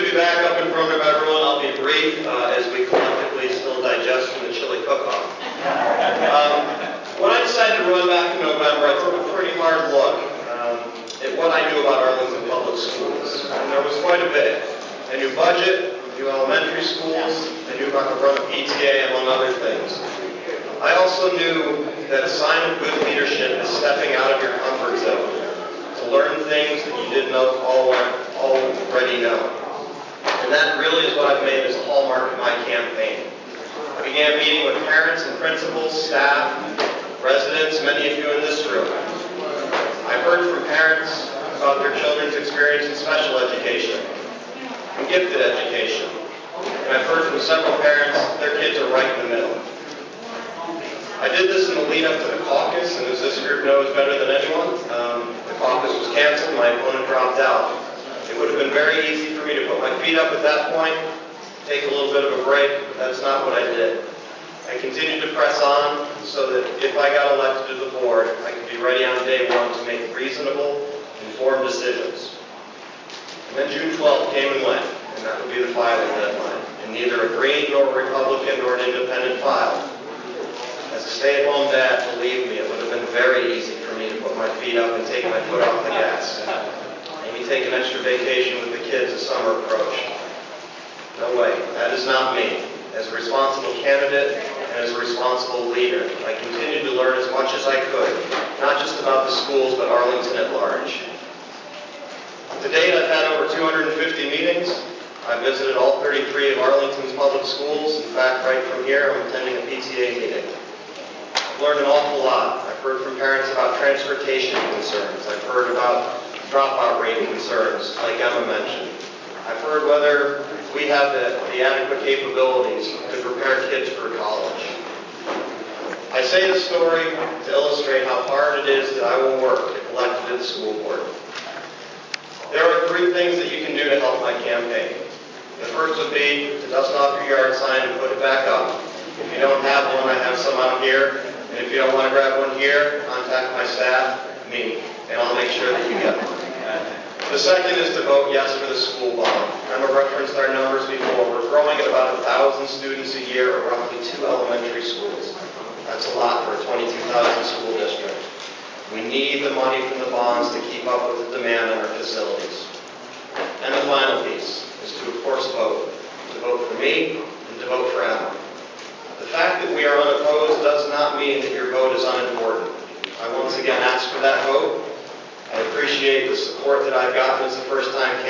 be back up in front of everyone. I'll be brief as we collectively still digest from the chili cook-off. When I decided to run back in November, I took a pretty hard look at what I knew about Arlington Public Schools. And there was quite a bit. I knew budget, I knew elementary schools, I knew about the run of PTA, among other things. I also knew that a sign of good leadership is stepping out of your comfort zone to learn things that you didn't already know. And that really is what I've made as a hallmark of my campaign. I began meeting with parents and principals, staff, residents, many of you in this room. I've heard from parents about their children's experience in special education and gifted education. And I've heard from several parents their kids are right in the middle. I did this in the lead up to the caucus, and as this group knows better than anyone, the caucus was canceled, my opponent dropped out. It would have been very easy for me to put my feet up at that point, take a little bit of a break, but that's not what I did. I continued to press on so that if I got elected to the board, I could be ready on day one to make reasonable, informed decisions. And then June 12th came and went, and that would be the filing deadline. And neither a Green, nor a Republican, nor an Independent filed. As a stay-at-home dad, believe me, it would have been very easy for me to put my feet up and take my foot off the gas. Maybe take an extra vacation with the kids as summer approached. No way, that is not me. As a responsible candidate and as a responsible leader, I continued to learn as much as I could, not just about the schools, but Arlington at large. To date, I've had over 250 meetings. I've visited all 33 of Arlington's public schools. In fact, right from here, I'm attending a PTA meeting. I've learned an awful lot. I've heard from parents about transportation concerns. I've heard about dropout rate concerns, like Emma mentioned. I've heard whether we have the adequate capabilities to prepare kids for college. I say this story to illustrate how hard it is that I will work if elected to the school board. There are 3 things that you can do to help my campaign. The first would be to dust off your yard sign and put it back up. If you don't have one, I have some out here. And if you don't want to grab one here, contact my staff, me, and I'll make sure that you get one. The second is to vote yes for the school bond. Emma referenced our numbers before. We're growing at about 1,000 students a year at roughly 2 elementary schools. That's a lot for a 22,000 school district. We need the money from the bonds to keep up with the demand on our facilities. And the final piece is to, of course, vote. To vote for me and to vote for Emma. The fact that we are unopposed does not mean that your vote is unimportant. I once again ask for that vote. I appreciate the support that I've gotten as a first-time